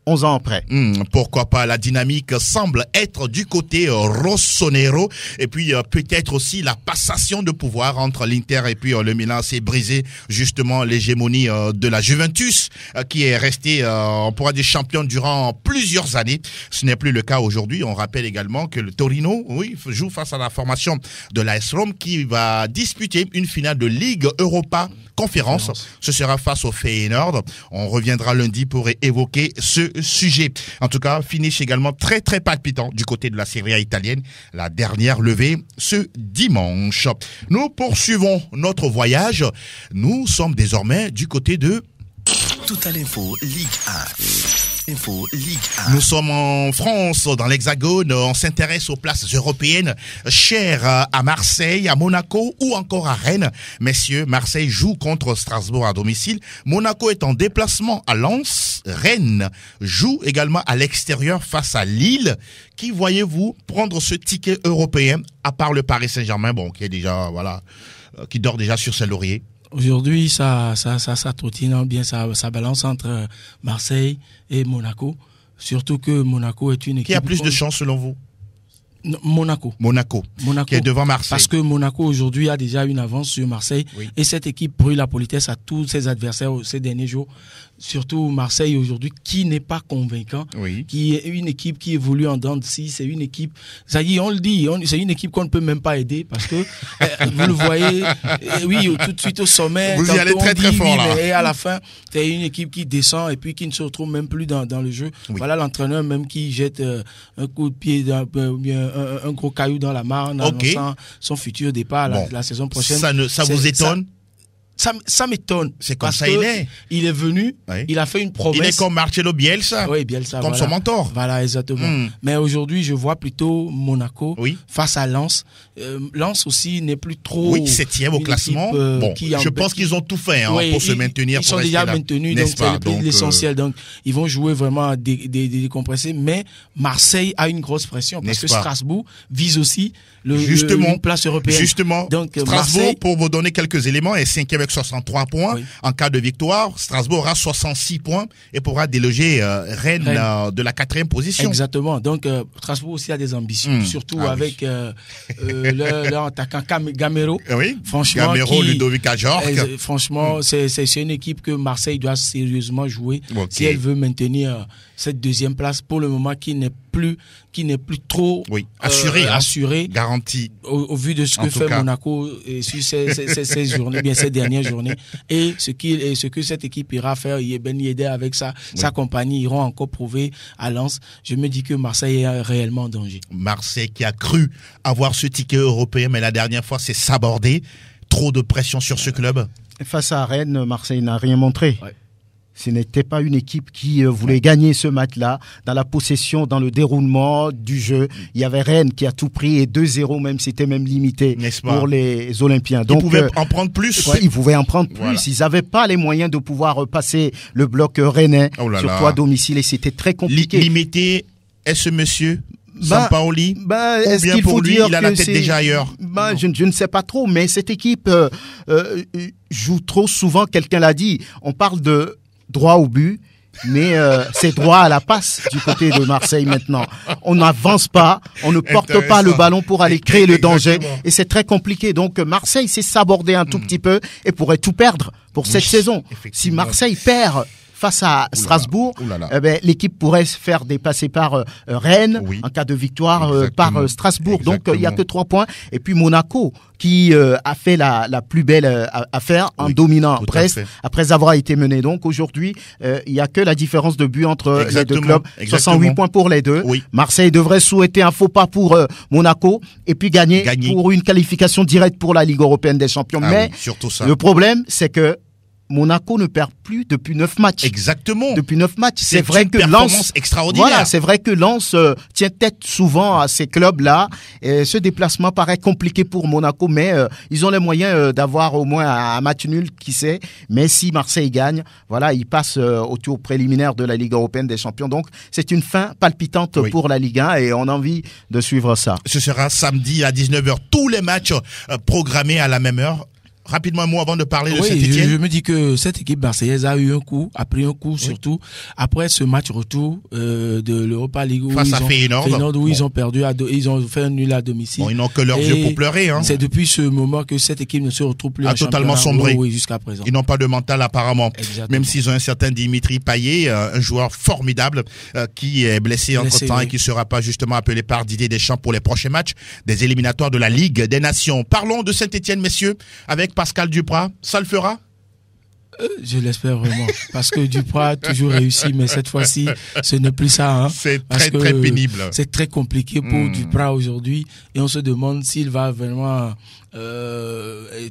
11 ans après. Pourquoi pas, la dynamique semble être du côté rossonero, et puis peut-être aussi la passation de pouvoir entre l'Inter et puis le Milan s'est brisé justement l'hégémonie de la Juventus qui est restée on pourra dire champion durant plusieurs années. Ce n'est plus le cas aujourd'hui. On rappelle également que le Torino joue face à la formation de l'AS Rome qui va disputer une finale de Ligue Europa Conférence. Ce sera face au Feyenoord. On reviendra lundi pour évoquer ce sujet. En tout cas, finish également très très palpitant du côté de la Serie A italienne. La dernière levée ce dimanche. Nous poursuivons notre voyage. Nous sommes désormais du côté de Total Info Ligue 1. Ligue 1. Nous sommes en France, dans l'Hexagone. On s'intéresse aux places européennes chères à Marseille, à Monaco ou encore à Rennes. Messieurs, Marseille joue contre Strasbourg à domicile. Monaco est en déplacement à Lens. Rennes joue également à l'extérieur face à Lille. Qui voyez-vous prendre ce ticket européen, à part le Paris Saint-Germain, qui est déjà, qui dort déjà sur ses lauriers? Aujourd'hui, ça trottine bien, ça balance entre Marseille et Monaco. Surtout que Monaco est une équipe... Qui a plus de chance selon vous? Monaco, qui est devant Marseille. Parce que Monaco aujourd'hui a déjà une avance sur Marseille. Et cette équipe brûle la politesse à tous ses adversaires ces derniers jours. Surtout Marseille aujourd'hui qui n'est pas convaincant, qui est une équipe qui évolue en dents de scie. C'est une équipe, ça y est, on le dit, c'est une équipe qu'on ne peut même pas aider parce que vous le voyez, tout de suite au sommet. Vous y allez très très fort là. Et à la fin, c'est une équipe qui descend et puis qui ne se retrouve même plus dans le jeu. Voilà l'entraîneur même qui jette un coup de pied, un gros caillou dans la mare en annonçant son futur départ la saison prochaine. Ça vous étonne? Ça m'étonne. C'est comme ça il est. Il est venu, il a fait une promesse. Il est comme Marcelo Bielsa. Oui, Bielsa. Comme son mentor. Voilà, exactement. Mais aujourd'hui, je vois plutôt Monaco face à Lens. Lens aussi n'est plus trop... Oui, 7e au classement. Je pense qu'ils ont tout fait pour se maintenir. Ils sont déjà maintenus, donc c'est l'essentiel. Donc, ils vont jouer vraiment des décompressés. Mais Marseille a une grosse pression parce que Strasbourg vise aussi une place européenne. Justement, donc, Strasbourg, Marseille, pour vous donner quelques éléments, est 5e avec 63 points. En cas de victoire, Strasbourg aura 66 points et pourra déloger Rennes de la 4e position. Exactement. Donc, Strasbourg aussi a des ambitions, surtout avec leur attaquant Gamero. Franchement, Ludovic Ajorc. Franchement, c'est une équipe que Marseille doit sérieusement jouer si elle veut maintenir cette 2e place pour le moment qui n'est plus trop assuré, garanti au vu de ce que fait Monaco sur ces journées, bien ces dernières journées, et ce que cette équipe ira faire. Ben Yedder avec sa compagnie iront encore prouver à Lens. Je me dis que Marseille est réellement en danger. Marseille qui a cru avoir ce ticket européen, mais la dernière fois c'est sabordé. Trop de pression sur ce club. Face à Rennes, Marseille n'a rien montré. Ce n'était pas une équipe qui voulait gagner ce match-là. Dans la possession, dans le déroulement du jeu, il y avait Rennes qui a tout pris et 2-0 même, c'était même limité pour les Olympiens. Donc, ils pouvaient en prendre plus. Ils pouvaient en prendre plus. Ils n'avaient pas les moyens de pouvoir passer le bloc rennais surtout à domicile et c'était très compliqué. Limité, est ce monsieur Sampaoli, est-ce qu'il faut dire il a la tête déjà ailleurs? Je ne sais pas trop, mais cette équipe joue trop souvent, quelqu'un l'a dit, on parle de droit au but, mais c'est droit à la passe du côté de Marseille maintenant. On n'avance pas, on ne porte pas le ballon pour aller créer le danger et c'est très compliqué. Donc Marseille s'est sabordé un tout petit peu et pourrait tout perdre pour cette saison. Si Marseille perd face à Strasbourg, l'équipe pourrait se faire dépasser par Rennes en cas de victoire par Strasbourg. Donc il n'y a que 3 points. Et puis Monaco qui a fait la plus belle affaire en dominant Brest après avoir été mené. Donc aujourd'hui, il n'y a que la différence de but entre les deux clubs. 68 points pour les deux. Marseille devrait souhaiter un faux pas pour Monaco et puis gagner pour une qualification directe pour la Ligue européenne des champions. Mais surtout ça. Le problème, c'est que Monaco ne perd plus depuis 9 matchs. Exactement. Depuis 9 matchs. C'est vrai une que performance Lens, extraordinaire. voilà, c'est vrai que Lens tient tête souvent à ces clubs-là. Et ce déplacement paraît compliqué pour Monaco, mais ils ont les moyens d'avoir au moins un match nul, qui sait. Mais si Marseille gagne, voilà, ils passent au tour préliminaire de la Ligue européenne des champions. Donc, c'est une fin palpitante pour la Ligue 1 et on a envie de suivre ça. Ce sera samedi à 19h. Tous les matchs programmés à la même heure. Rapidement un mot avant de parler de Saint-Etienne. Je me dis que cette équipe marseillaise a pris un coup, surtout après ce match retour de l'Europa League où ils ont perdu, ils ont fait un nul à domicile. Bon, ils n'ont que leurs yeux pour pleurer. Hein. C'est depuis ce moment que cette équipe ne se retrouve plus en totalement sombré. Oui, jusqu'à présent. Ils n'ont pas de mental apparemment. Exactement. Même s'ils ont un certain Dimitri Payet, un joueur formidable qui est blessé entre-temps et qui ne sera pas justement appelé par Didier Deschamps pour les prochains matchs des éliminatoires de la Ligue des Nations. Parlons de Saint-Etienne, messieurs, avec Pascal Duprat. Ça le fera? Je l'espère vraiment. Parce que Duprat a toujours réussi, mais cette fois-ci, ce n'est plus ça. Hein, c'est très pénible. C'est très compliqué pour Duprat aujourd'hui. Et on se demande s'il va vraiment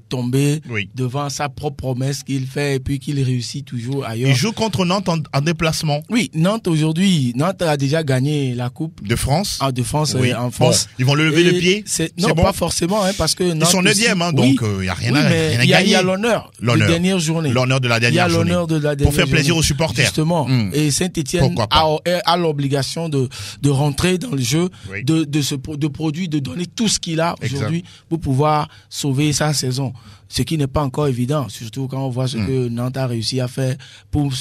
tomber devant sa propre promesse qu'il fait et puis qu'il réussit toujours ailleurs. Il joue contre Nantes en déplacement. Oui, Nantes aujourd'hui, Nantes a déjà gagné la Coupe de France. En France. Bon, ils vont le lever le pied. Non, pas forcément, hein, parce que Nantes ils sont 9e, donc il n'y a rien à gagner. Il y a l'honneur de la dernière journée. L'honneur de la dernière journée. Pour faire plaisir aux supporters. Justement. Et Saint-Etienne a l'obligation de rentrer dans le jeu, de produire, de donner tout ce qu'il a aujourd'hui pour pouvoir sauver sa saison. Ce qui n'est pas encore évident, surtout quand on voit ce que Nantes a réussi à faire pour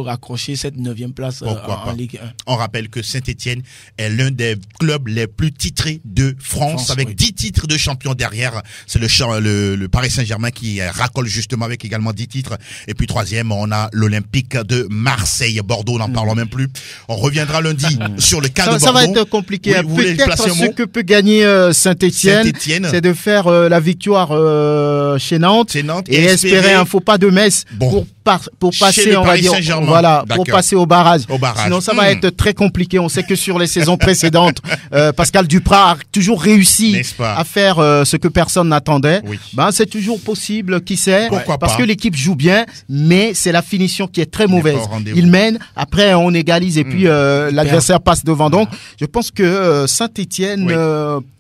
raccrocher cette 9e place en Ligue 1. On rappelle que Saint-Etienne est l'un des clubs les plus titrés de France avec 10 titres de champion derrière. C'est le Paris Saint-Germain qui racole justement avec également 10 titres. Et puis 3e, on a l'Olympique de Marseille. Bordeaux, n'en parlons même plus. On reviendra lundi sur le cas de Bordeaux. Ça va être compliqué. Peut-être ce que peut gagner Saint-Etienne, c'est de faire la victoire chez Nantes et espérer un faux pas de Metz pour passer, on va dire, pour passer au barrage. Sinon, ça va être très compliqué. On sait que sur les saisons précédentes, Pascal Duprat a toujours réussi à faire ce que personne n'attendait. C'est toujours possible, qui sait, parce que l'équipe joue bien, mais c'est la finition qui est très mauvaise. Il mène, après on égalise et puis l'adversaire passe devant. Donc, je pense que Saint-Etienne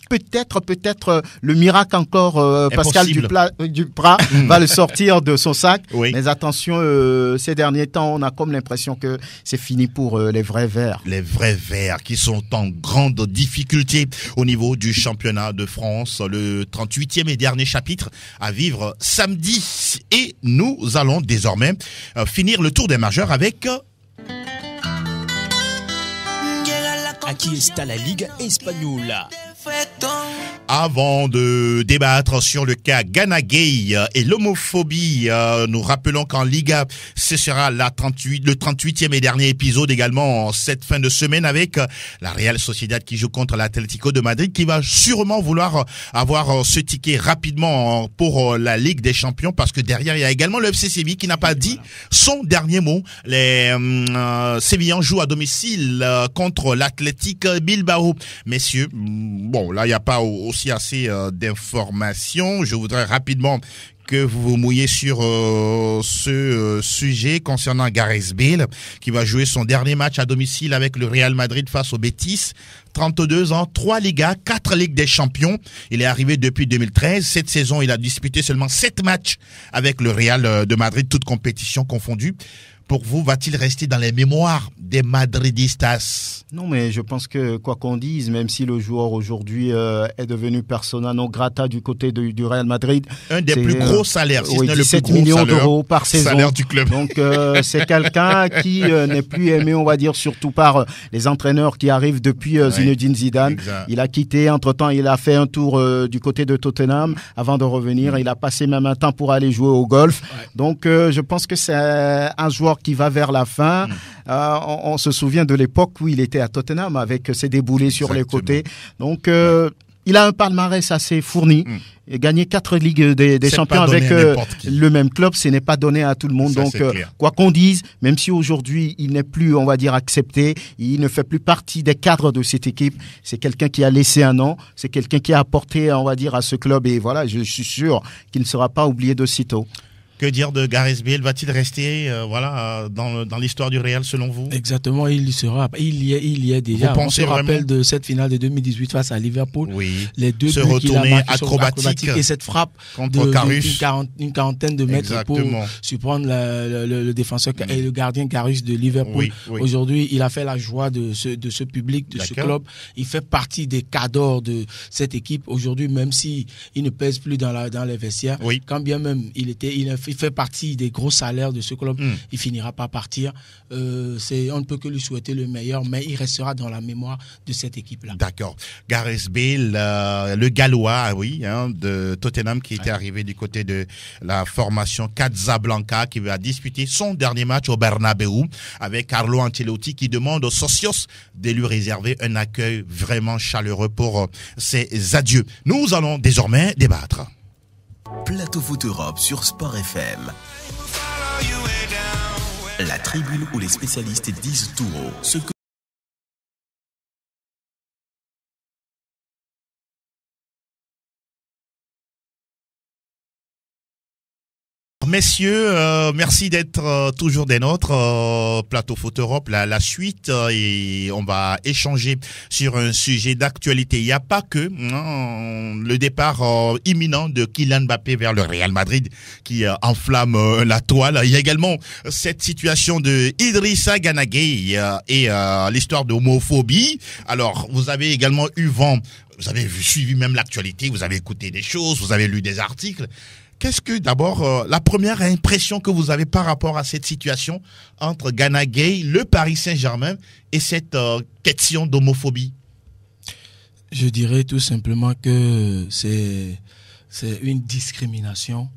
peut-être le miracle encore, Pascal Duprat va le sortir de son sac. Mais attention, ces derniers temps, on a comme l'impression que c'est fini pour les vrais Verts. Les vrais Verts qui sont en grande difficulté au niveau du championnat de France. Le 38e et dernier chapitre à vivre samedi. Et nous allons désormais finir le tour des majeurs avec... Aquí está la Liga Española. Avant de débattre sur le cas Gana Gay et l'homophobie, nous rappelons qu'en Liga, ce sera le 38e et dernier épisode également cette fin de semaine avec la Real Sociedad qui joue contre l'Atlético de Madrid qui va sûrement vouloir avoir ce ticket rapidement pour la Ligue des Champions parce que derrière il y a également le FC Séville qui n'a pas dit son dernier mot. Les Sévillans jouent à domicile contre l'Athletic Bilbao. Messieurs, bon là il n'y a pas aussi assez d'informations. Je voudrais rapidement que vous vous mouillez sur ce sujet concernant Gareth Bale qui va jouer son dernier match à domicile avec le Real Madrid face au Betis. 32 ans, 3 Ligas, 4 Ligues des Champions. Il est arrivé depuis 2013. Cette saison, il a disputé seulement 7 matchs avec le Real de Madrid, toutes compétitions confondues. Pour vous, va-t-il rester dans les mémoires des Madridistas? Non, mais je pense que quoi qu'on dise, même si le joueur aujourd'hui est devenu persona non grata du côté du Real Madrid, un des plus gros salaires, si ce n'est le plus gros millions d'euros par saison. Salaire du club. Donc c'est quelqu'un qui n'est plus aimé, on va dire, surtout par les entraîneurs qui arrivent depuis Zinedine Zidane. Exact. Il a quitté, entre-temps, il a fait un tour du côté de Tottenham avant de revenir. Il a passé même un temps pour aller jouer au golf. Donc je pense que c'est un joueur qui va vers la fin. On se souvient de l'époque où il était à Tottenham avec ses déboulés sur les côtés. Donc, il a un palmarès assez fourni. Et gagner 4 ligues des champions avec le même club, ce n'est pas donné à tout le monde. Ça, donc, quoi qu'on dise, même si aujourd'hui, il n'est plus, on va dire, accepté, il ne fait plus partie des cadres de cette équipe, c'est quelqu'un qui a laissé un nom, c'est quelqu'un qui a apporté, on va dire, à ce club. Et voilà, je suis sûr qu'il ne sera pas oublié de sitôt. Que dire de Gareth Bale? Va-t-il rester dans l'histoire du Real selon vous? Exactement, il y sera. Il y est déjà. Vous On pensez se rappelle vraiment de cette finale de 2018 face à Liverpool. Oui. Les deux Ce buts qu'il a retourné marqués sont acrobatique et cette frappe contre Karius. une quarantaine de mètres Exactement. pour surprendre le défenseur et le gardien Karius de Liverpool. Oui. Aujourd'hui, il a fait la joie de ce public, de ce club. Il fait partie des cadors de cette équipe. Aujourd'hui, même si il ne pèse plus dans les vestiaires, quand bien même il fait partie des gros salaires de ce club, il finira par partir. On ne peut que lui souhaiter le meilleur, mais il restera dans la mémoire de cette équipe-là. D'accord. Gareth Bale, le Gallois, de Tottenham, qui était arrivé du côté de la formation Casablanca, qui va disputer son dernier match au Bernabeu avec Carlo Ancelotti, qui demande aux socios de lui réserver un accueil vraiment chaleureux pour ses adieux. Nous allons désormais débattre. Plateau Foot Europe sur Sport FM. La tribune où les spécialistes disent tout haut ce que Messieurs, merci d'être toujours des nôtres. Plateau Foot Europe, la suite, et on va échanger sur un sujet d'actualité. Il n'y a pas que le départ imminent de Kylian Mbappé vers le Real Madrid qui enflamme la toile. Il y a également cette situation de Idrissa Gana Gueye et l'histoire de homophobie. Alors, vous avez également eu vent, vous avez suivi même l'actualité, vous avez écouté des choses, vous avez lu des articles. Qu'est-ce que, d'abord, la première impression que vous avez par rapport à cette situation entre Gana Gueye, le Paris Saint-Germain et cette question d'homophobie? Je dirais tout simplement que c'est une discrimination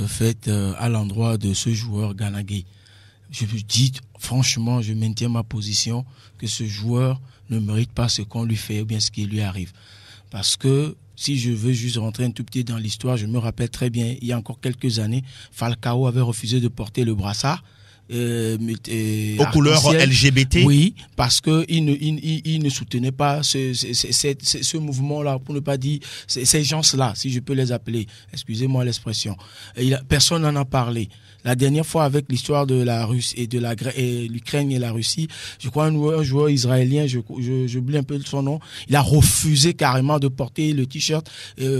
faite à l'endroit de ce joueur Gana Gueye. Je dis franchement, je maintiens ma position que ce joueur ne mérite pas ce qu'on lui fait ou bien ce qui lui arrive. Parce que si je veux juste rentrer un tout petit dans l'histoire, je me rappelle très bien, il y a encore quelques années, Falcao avait refusé de porter le brassard. Aux couleurs LGBT. Oui, parce que il ne soutenait pas ce mouvement-là, pour ne pas dire ces gens-là, si je peux les appeler. Excusez-moi l'expression. Personne n'en a parlé. La dernière fois, avec l'histoire de la Russie et l'Ukraine et la Russie, je crois un joueur israélien, j'oublie un peu son nom, il a refusé carrément de porter le t-shirt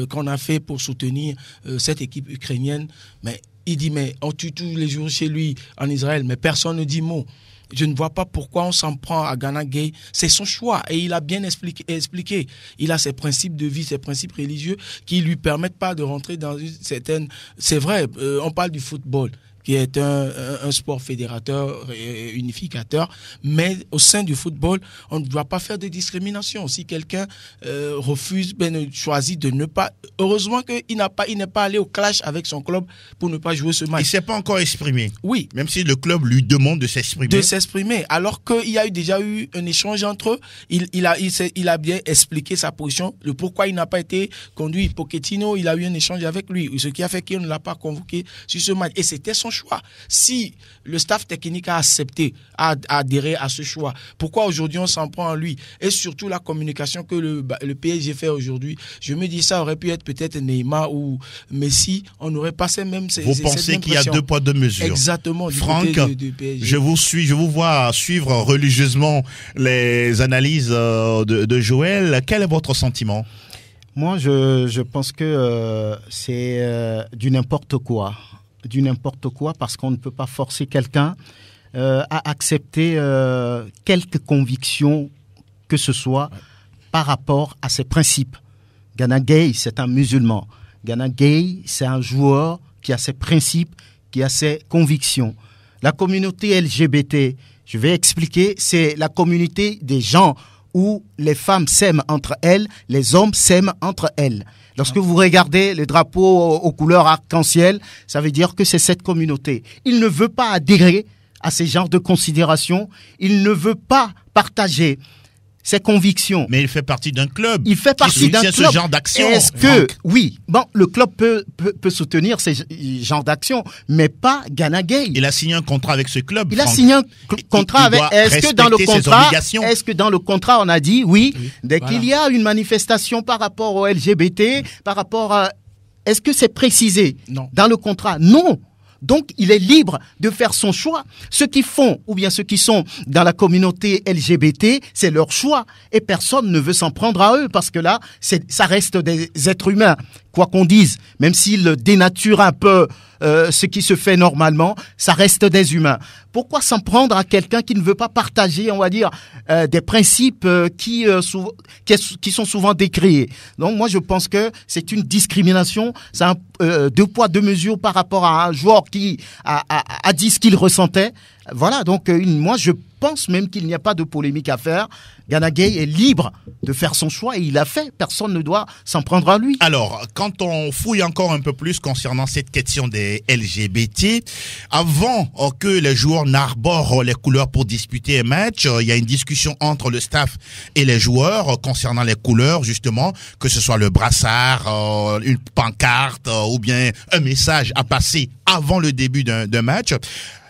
qu'on a fait pour soutenir cette équipe ukrainienne. Mais il dit, mais on tue tous les jours chez lui en Israël, mais personne ne dit mot. Je ne vois pas pourquoi on s'en prend à Gana Gueye. C'est son choix et il a bien expliqué. Il a ses principes de vie, ses principes religieux qui lui permettent pas de rentrer dans une certaine... C'est vrai, on parle du football, qui est un sport fédérateur et unificateur, mais au sein du football, on ne doit pas faire de discrimination. Si quelqu'un choisit de ne pas... Heureusement qu'il n'est pas allé au clash avec son club pour ne pas jouer ce match. Il ne s'est pas encore exprimé. Oui. Même si le club lui demande de s'exprimer. De s'exprimer. Alors qu'il y a déjà eu un échange entre eux. Il a bien expliqué sa position, le pourquoi il n'a pas été conduit. Pochettino, il a eu un échange avec lui, ce qui a fait qu'il ne l'a pas convoqué sur ce match. Et c'était son choix. Si le staff technique a accepté, a adhéré à ce choix, pourquoi aujourd'hui on s'en prend à lui? Et surtout la communication que le PSG fait aujourd'hui. Je me dis, ça aurait pu être peut-être Neymar ou Messi, on aurait passé même Vous pensez qu'il y a deux poids, deux mesures? Exactement. Franck, du PSG. je vous vois suivre religieusement les analyses de Joël. Quel est votre sentiment? Moi, je pense que c'est du n'importe quoi. Du n'importe quoi, parce qu'on ne peut pas forcer quelqu'un à accepter quelques convictions que ce soit par rapport à ses principes. Gana Gueye, c'est un musulman. Gana Gueye, c'est un joueur qui a ses principes, qui a ses convictions. La communauté LGBT, je vais expliquer, c'est la communauté des gens où les femmes s'aiment entre elles, les hommes s'aiment entre elles. Lorsque vous regardez le drapeau aux couleurs arc-en-ciel, ça veut dire que c'est cette communauté. Il ne veut pas adhérer à ces genres de considérations. Il ne veut pas partager ses convictions. Mais il fait partie d'un club. Il fait partie d'un club. Ce genre d'action. Est-ce que, oui, bon, le club peut soutenir ces genres d'actions, mais pas Gana Gueye. Il a signé un contrat avec ce club. Il a signé un contrat avec. Est-ce que dans le contrat, on a dit oui, dès qu'il y a une manifestation par rapport au LGBT, par rapport à, est-ce que c'est précisé dans le contrat? Non. Donc, il est libre de faire son choix. Ceux qui font, ou bien ceux qui sont dans la communauté LGBT, c'est leur choix. Et personne ne veut s'en prendre à eux, parce que là, ça reste des êtres humains. Quoi qu'on dise, même s'ils dénaturent un peu ce qui se fait normalement, ça reste des humains. Pourquoi s'en prendre à quelqu'un qui ne veut pas partager, on va dire, des principes qui sont souvent décriés? Donc moi, je pense que c'est une discrimination, c'est deux poids, deux mesures par rapport à un joueur qui a dit ce qu'il ressentait. Voilà, donc moi, je pense même qu'il n'y a pas de polémique à faire. Gana Gueye est libre de faire son choix et il l'a fait. Personne ne doit s'en prendre à lui. Alors, quand on fouille encore un peu plus concernant cette question des LGBT, avant que les joueurs n'arborent les couleurs pour disputer un match, il y a une discussion entre le staff et les joueurs concernant les couleurs, justement, que ce soit le brassard, une pancarte ou bien un message à passer avant le début d'un match.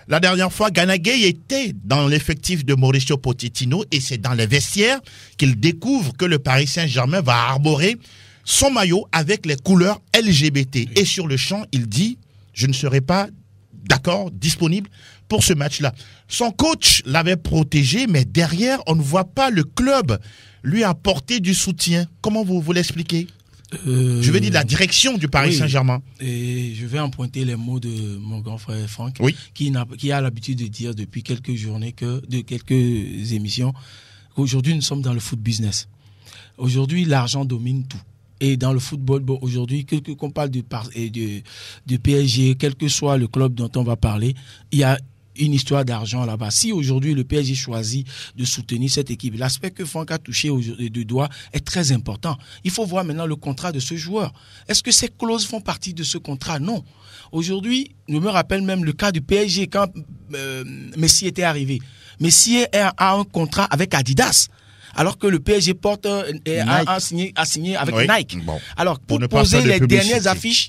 La dernière fois, Gana Gueye était dans l'effectif de Mauricio Pochettino et c'est dans les vestiaires qu'il découvre que le Paris Saint-Germain va arborer son maillot avec les couleurs LGBT. Et sur le champ, il dit « Je ne serai pas disponible pour ce match-là ». Son coach l'avait protégé, mais derrière, on ne voit pas le club lui apporter du soutien. Comment vous l'expliquez ? Je veux dire la direction du Paris Saint-Germain. Et je vais emprunter les mots de mon grand frère Franck, qui a l'habitude de dire depuis quelques journées, quelques émissions, qu'aujourd'hui nous sommes dans le foot business. Aujourd'hui, l'argent domine tout. Et dans le football, aujourd'hui, qu'on parle de PSG, quel que soit le club dont on va parler, il y a une histoire d'argent là-bas. Si aujourd'hui le PSG choisit de soutenir cette équipe, l'aspect que Franck a touché du doigt est très important. Il faut voir maintenant le contrat de ce joueur. Est-ce que ces clauses font partie de ce contrat? Non. Aujourd'hui, je me rappelle même le cas du PSG quand Messi était arrivé. Messi a un contrat avec Adidas, alors que le PSG a signé avec Nike. Bon. Alors, pour poser les dernières affiches,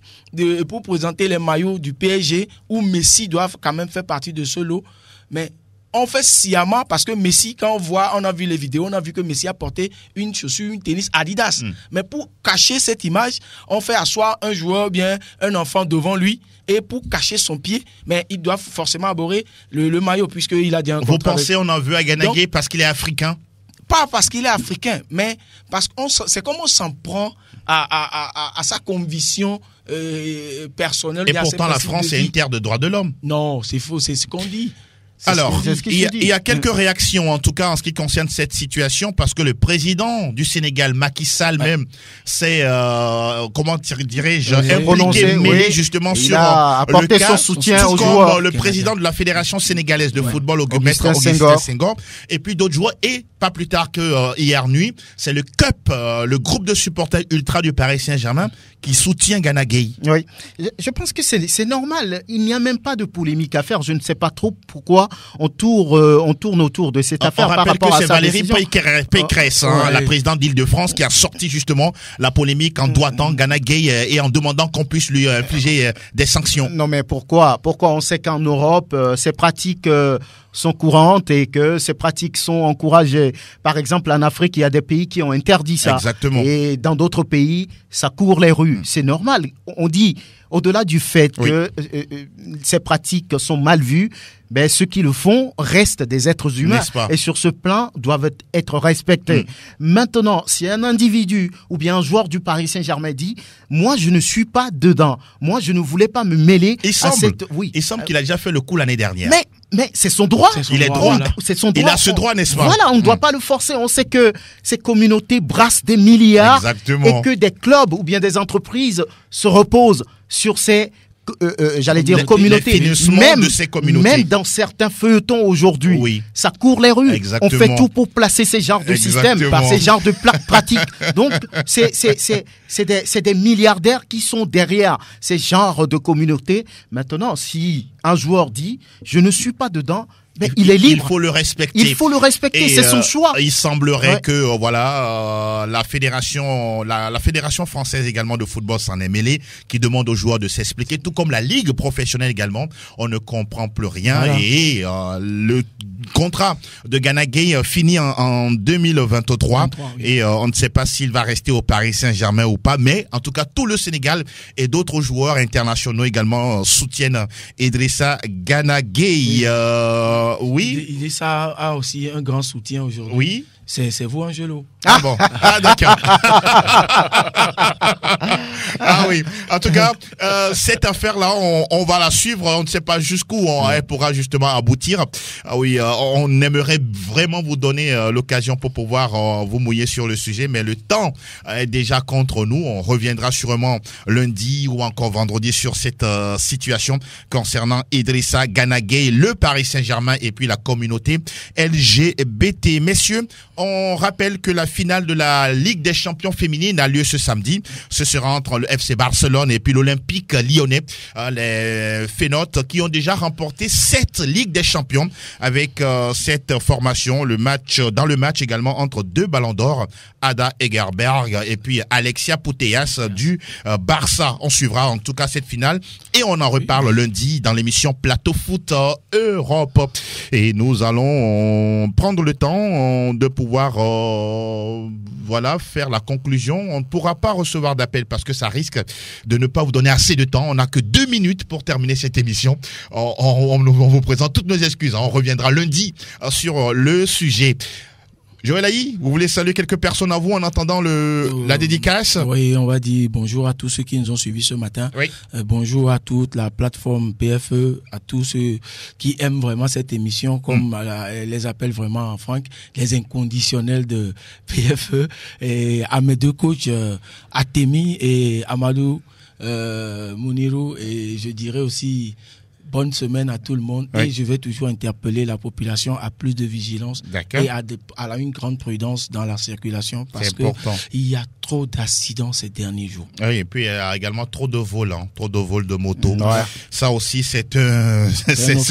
pour présenter les maillots du PSG, où Messi doit quand même faire partie de ce lot, mais on fait sciemment parce que Messi, quand on a vu les vidéos, on a vu que Messi a porté une chaussure, une tennis Adidas. Mais pour cacher cette image, on fait asseoir un joueur, bien un enfant devant lui, et pour cacher son pied, mais il doit forcément arborer le maillot, puisqu'il a dit un contrat. Vous pensez on en veut à Gana Gueye parce qu'il est africain? Pas parce qu'il est africain, mais parce que c'est comme on s'en prend à sa conviction personnelle. Et pourtant, la France est une terre de droits de l'homme. Non, c'est faux, c'est ce qu'on dit. Alors, il y a quelques réactions, en tout cas, en ce qui concerne cette situation, parce que le président du Sénégal, Macky Sall, même, c'est, comment dirais-je, impliqué, mêlé justement sur le cas, son soutien aux joueurs. Le président de la Fédération sénégalaise de football, Augustin Senghor, et puis d'autres joueurs, et pas plus tard que hier nuit, c'est le CUP, le groupe de supporters ultra du Paris Saint-Germain, qui soutient Gana Gueye. Oui, je pense que c'est normal. Il n'y a même pas de polémique à faire. Je ne sais pas trop pourquoi on tourne autour de cette affaire. On rappelle que c'est Valérie Pécresse, la présidente d'Île-de-France, qui a sorti justement la polémique en doigtant Gana Gueye et en demandant qu'on puisse lui infliger des sanctions. Non, mais pourquoi on sait qu'en Europe, ces pratiques sont courantes et que ces pratiques sont encouragées. Par exemple, en Afrique, il y a des pays qui ont interdit ça. Exactement. Et dans d'autres pays, ça court les rues. C'est normal. On dit, au-delà du fait que ces pratiques sont mal vues, ben, ceux qui le font restent des êtres humains et sur ce plan doivent être respectés. Maintenant, si un individu ou bien un joueur du Paris Saint-Germain dit « Moi, je ne suis pas dedans. Moi, je ne voulais pas me mêler à cette... » Il semble qu'il a déjà fait le coup l'année dernière. Mais c'est son droit. Il est droit. C'est son droit. Il a ce droit, n'est-ce pas? Voilà, on ne doit pas le forcer. On sait que ces communautés brassent des milliards. Exactement. Et que des clubs ou bien des entreprises se reposent sur ces communautés. De ces communautés. Même dans certains feuilletons aujourd'hui, ça court les rues. Exactement. On fait tout pour placer ces genres de systèmes, par ces genres de pratiques. Donc, c'est des milliardaires qui sont derrière ces genres de communautés. Maintenant, si un joueur dit « Je ne suis pas dedans », mais il est libre. Il faut le respecter. Il faut le respecter, c'est son choix. Il semblerait que la fédération française également de football s'en est mêlée, qui demande aux joueurs de s'expliquer, tout comme la ligue professionnelle également. On ne comprend plus rien et le contrat de Gana Gueye finit en 2023 oui. et on ne sait pas s'il va rester au Paris Saint-Germain ou pas, mais en tout cas tout le Sénégal et d'autres joueurs internationaux également soutiennent Idrissa Gana Gueye. Oui. Idrissa a aussi un grand soutien aujourd'hui. Oui. C'est vous, Angelo. Ah bon, d'accord. Ah oui, en tout cas, cette affaire-là, on va la suivre, on ne sait pas jusqu'où elle pourra justement aboutir. Ah oui, on aimerait vraiment vous donner l'occasion pour pouvoir vous mouiller sur le sujet, mais le temps est déjà contre nous. On reviendra sûrement lundi ou encore vendredi sur cette situation concernant Idrissa Gana Gueye, le Paris Saint-Germain et puis la communauté LGBT. Messieurs, on rappelle que la finale de la Ligue des champions féminines a lieu ce samedi. Ce sera entre le FC Barcelone et puis l'Olympique lyonnais. Les Fénotes qui ont déjà remporté 7 Ligues des champions avec cette formation. Dans le match également entre 2 ballons d'or, Ada Egerberg et puis Alexia Putellas du Barça. On suivra en tout cas cette finale et on en reparle lundi dans l'émission Plateau Foot Europe. Et nous allons prendre le temps de pouvoir faire la conclusion. On ne pourra pas recevoir d'appel parce que ça risque de ne pas vous donner assez de temps. On n'a que 2 minutes pour terminer cette émission. On vous présente toutes nos excuses. On reviendra lundi sur le sujet. Joël Aïe, vous voulez saluer quelques personnes à vous en attendant la dédicace? Oui, on va dire bonjour à tous ceux qui nous ont suivis ce matin. Oui. Bonjour à toute la plateforme PFE, à tous ceux qui aiment vraiment cette émission, comme les appelle vraiment en Franck, les inconditionnels de PFE, et à mes 2 coachs, Atemi et Amadou Mounirou, et je dirais aussi bonne semaine à tout le monde. Oui. Et je vais toujours interpeller la population à plus de vigilance et à une grande prudence dans la circulation parce que il y a trop d'accidents ces derniers jours. Oui, et puis il y a également trop de vols de moto. Ouais. Ça aussi, ce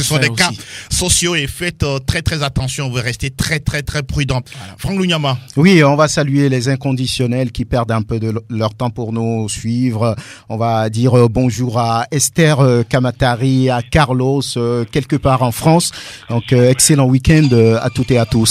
sont des cas sociaux et faites très très attention. Vous restez très très très prudent. Voilà. Franck Lunyama. Oui, on va saluer les inconditionnels qui perdent un peu de leur temps pour nous suivre. On va dire bonjour à Esther Kamatari, à Carlos, quelque part en France. Donc, excellent week-end à toutes et à tous.